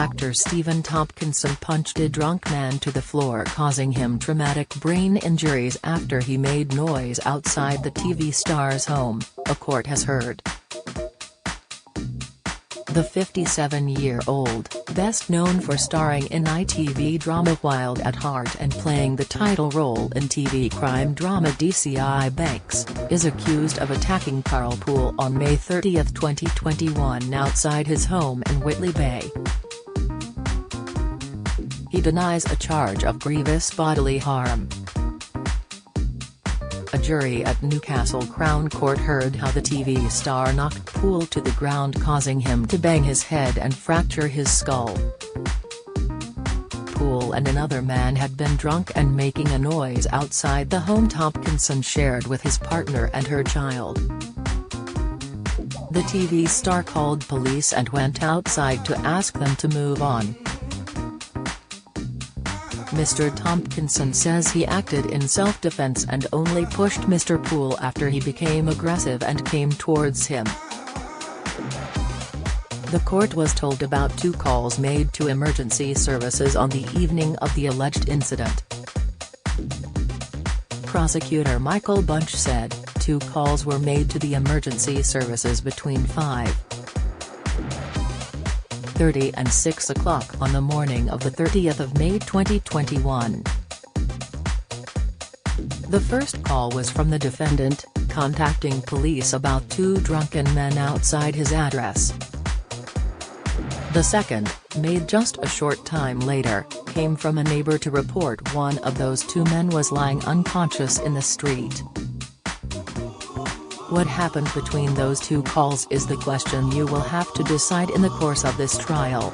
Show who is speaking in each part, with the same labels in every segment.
Speaker 1: Actor Stephen Tompkinson punched a drunk man to the floor, causing him traumatic brain injuries after he made noise outside the TV star's home, a court has heard. The 57-year-old, best known for starring in ITV drama Wild at Heart and playing the title role in TV crime drama DCI Banks, is accused of attacking Carl Poole on May 30, 2021 outside his home in Whitley Bay. He denies a charge of grievous bodily harm. A jury at Newcastle Crown Court heard how the TV star knocked Poole to the ground, causing him to bang his head and fracture his skull. Poole and another man had been drunk and making a noise outside the home Tompkinson shared with his partner and her child. The TV star called police and went outside to ask them to move on. Mr. Tompkinson says he acted in self-defense and only pushed Mr. Poole after he became aggressive and came towards him. The court was told about 2 calls made to emergency services on the evening of the alleged incident. Prosecutor Michael Bunch said, 2 calls were made to the emergency services between 5:30 and 6 o'clock on the morning of the 30th of May 2021. The first call was from the defendant, contacting police about 2 drunken men outside his address. The second, made just a short time later, came from a neighbor to report one of those 2 men was lying unconscious in the street. What happened between those 2 calls is the question you will have to decide in the course of this trial.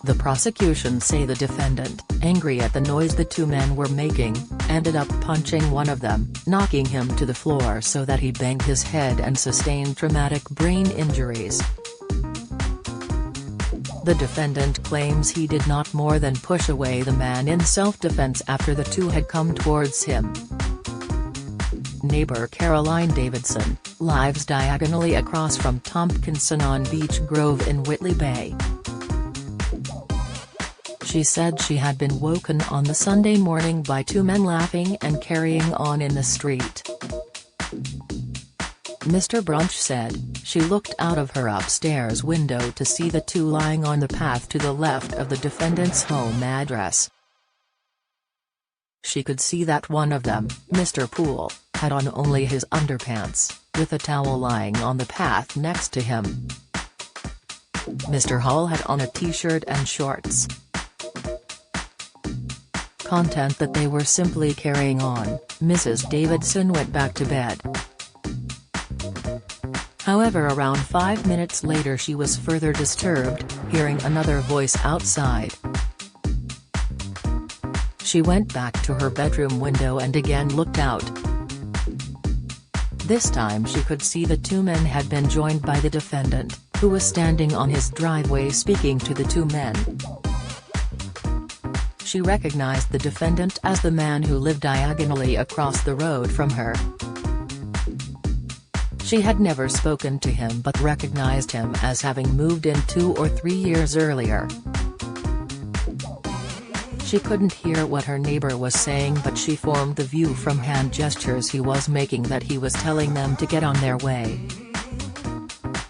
Speaker 1: The prosecution say the defendant, angry at the noise the 2 men were making, ended up punching one of them, knocking him to the floor so that he banged his head and sustained traumatic brain injuries. The defendant claims he did not more than push away the man in self-defense after the 2 had come towards him. Neighbor Caroline Davidson, lives diagonally across from Tompkinson on Beach Grove in Whitley Bay. She said she had been woken on the Sunday morning by 2 men laughing and carrying on in the street. Mr. Bunch said, she looked out of her upstairs window to see the 2 lying on the path to the left of the defendant's home address. She could see that one of them, Mr. Poole, had on only his underpants, with a towel lying on the path next to him. Mr. Hall had on a t-shirt and shorts. Content that they were simply carrying on. Mrs. Davidson went back to bed. However, around 5 minutes later she was further disturbed, hearing another voice outside. She went back to her bedroom window and again looked out. This time she could see the 2 men had been joined by the defendant, who was standing on his driveway speaking to the 2 men. She recognized the defendant as the man who lived diagonally across the road from her. She had never spoken to him but recognized him as having moved in 2 or 3 years earlier. She couldn't hear what her neighbor was saying, but she formed the view from hand gestures he was making that he was telling them to get on their way.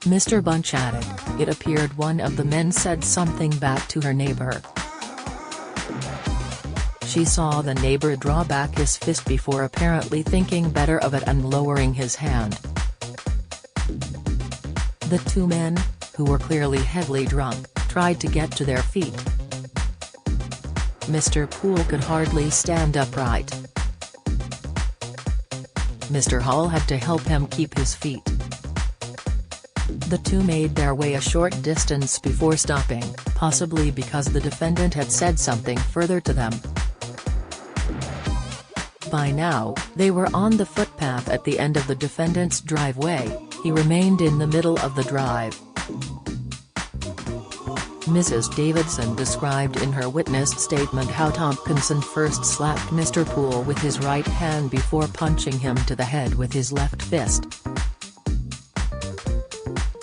Speaker 1: Mr. Bunch added, it appeared one of the men said something back to her neighbor. She saw the neighbor draw back his fist before apparently thinking better of it and lowering his hand. The 2 men, who were clearly heavily drunk, tried to get to their feet. Mr. Poole could hardly stand upright. Mr. Hall had to help him keep his feet. The 2 made their way a short distance before stopping, possibly because the defendant had said something further to them. By now, they were on the footpath at the end of the defendant's driveway. He remained in the middle of the drive. Mrs. Davidson described in her witness statement how Tompkinson first slapped Mr. Poole with his right hand before punching him to the head with his left fist.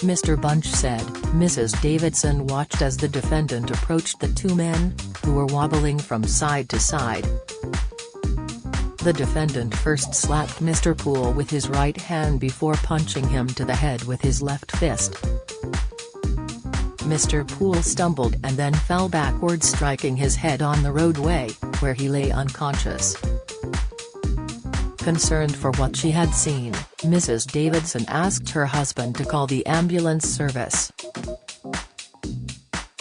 Speaker 1: Mr. Bunch said, Mrs. Davidson watched as the defendant approached the two men, who were wobbling from side to side. The defendant first slapped Mr. Poole with his right hand before punching him to the head with his left fist. Mr. Poole stumbled and then fell backwards, striking his head on the roadway, where he lay unconscious. Concerned for what she had seen, Mrs. Davidson asked her husband to call the ambulance service.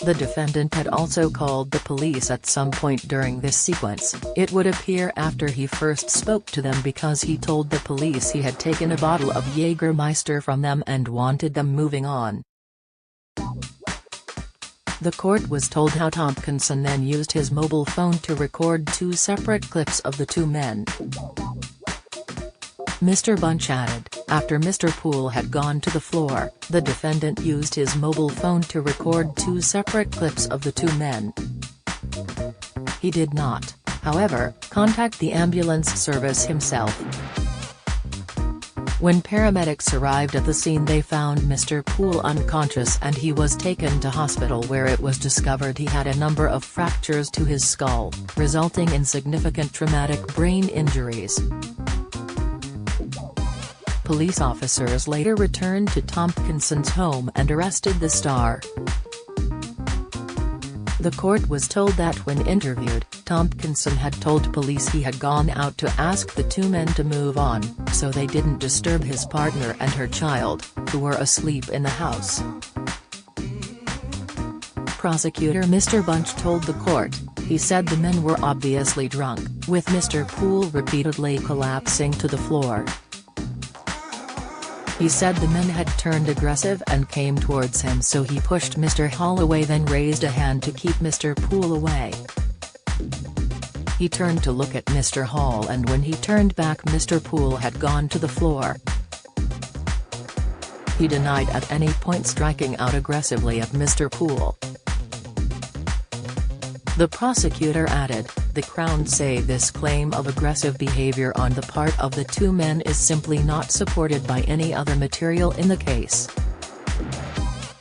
Speaker 1: The defendant had also called the police at some point during this sequence, it would appear after he first spoke to them, because he told the police he had taken a bottle of Jägermeister from them and wanted them moving on. The court was told how Tompkinson then used his mobile phone to record two separate clips of the two men. Mr. Bunch added, after Mr. Poole had gone to the floor, the defendant used his mobile phone to record two separate clips of the two men. He did not, however, contact the ambulance service himself. When paramedics arrived at the scene, they found Mr. Poole unconscious and he was taken to hospital, where it was discovered he had a number of fractures to his skull, resulting in significant traumatic brain injuries. Police officers later returned to Tompkinson's home and arrested the star. The court was told that when interviewed, Tompkinson had told police he had gone out to ask the two men to move on, so they didn't disturb his partner and her child, who were asleep in the house. Prosecutor Mr. Bunch told the court, he said the men were obviously drunk, with Mr. Poole repeatedly collapsing to the floor. He said the men had turned aggressive and came towards him, so he pushed Mr. Hall away, then raised a hand to keep Mr. Poole away. He turned to look at Mr. Hall, and when he turned back, Mr. Poole had gone to the floor. He denied at any point striking out aggressively at Mr. Poole. The prosecutor added, the Crown say this claim of aggressive behavior on the part of the two men is simply not supported by any other material in the case.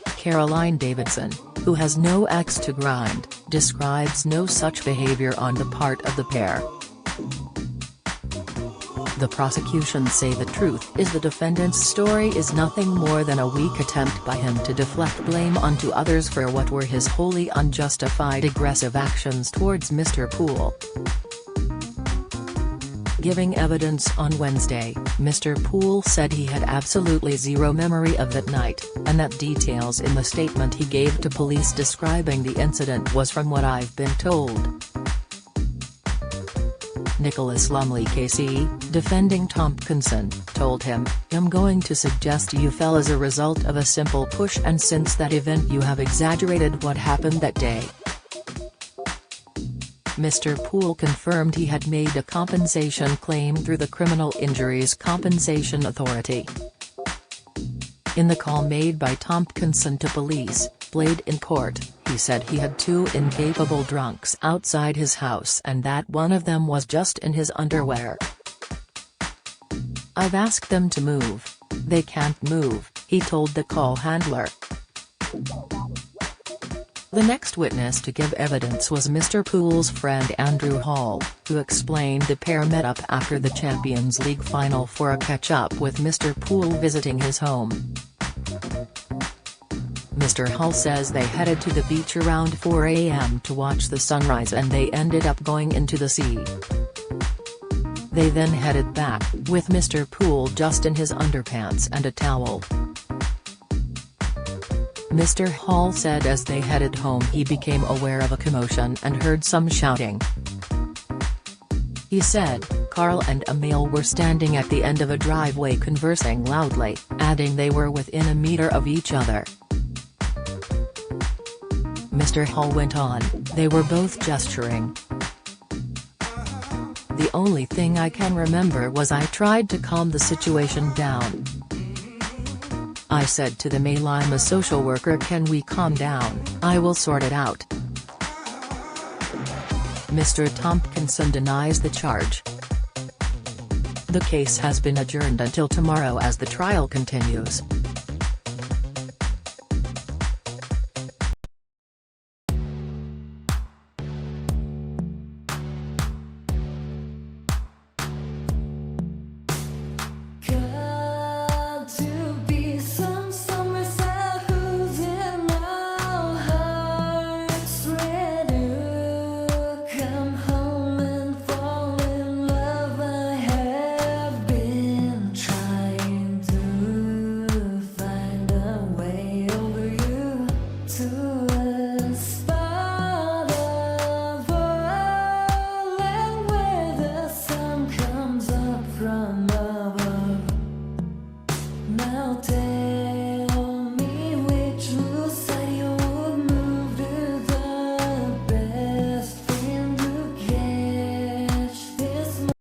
Speaker 1: Caroline Davidson, who has no axe to grind, describes no such behavior on the part of the pair. The prosecution say the truth is the defendant's story is nothing more than a weak attempt by him to deflect blame onto others for what were his wholly unjustified aggressive actions towards Mr. Poole. Giving evidence on Wednesday, Mr. Poole said he had absolutely zero memory of that night, and that details in the statement he gave to police describing the incident was from what I've been told. Nicholas Lumley KC, defending Tompkinson, told him, I'm going to suggest you fell as a result of a simple push, and since that event you have exaggerated what happened that day. Mr. Poole confirmed he had made a compensation claim through the Criminal Injuries Compensation Authority. In the call made by Tompkinson to police, played in court, he said he had two incapable drunks outside his house and that one of them was just in his underwear. I've asked them to move. They can't move, he told the call handler. The next witness to give evidence was Mr. Poole's friend Andrew Hall, who explained the pair met up after the Champions League final for a catch-up, with Mr. Poole visiting his home. Mr. Hall says they headed to the beach around 4 a.m. to watch the sunrise and they ended up going into the sea. They then headed back, with Mr. Poole just in his underpants and a towel. Mr. Hall said as they headed home he became aware of a commotion and heard some shouting. He said, Carl and Emil were standing at the end of a driveway conversing loudly, adding they were within a meter of each other. Mr. Hall went on, they were both gesturing. The only thing I can remember was I tried to calm the situation down. I said to the male, I'm a social worker, can we calm down, I will sort it out. Mr. Tompkinson denies the charge. The case has been adjourned until tomorrow as the trial continues.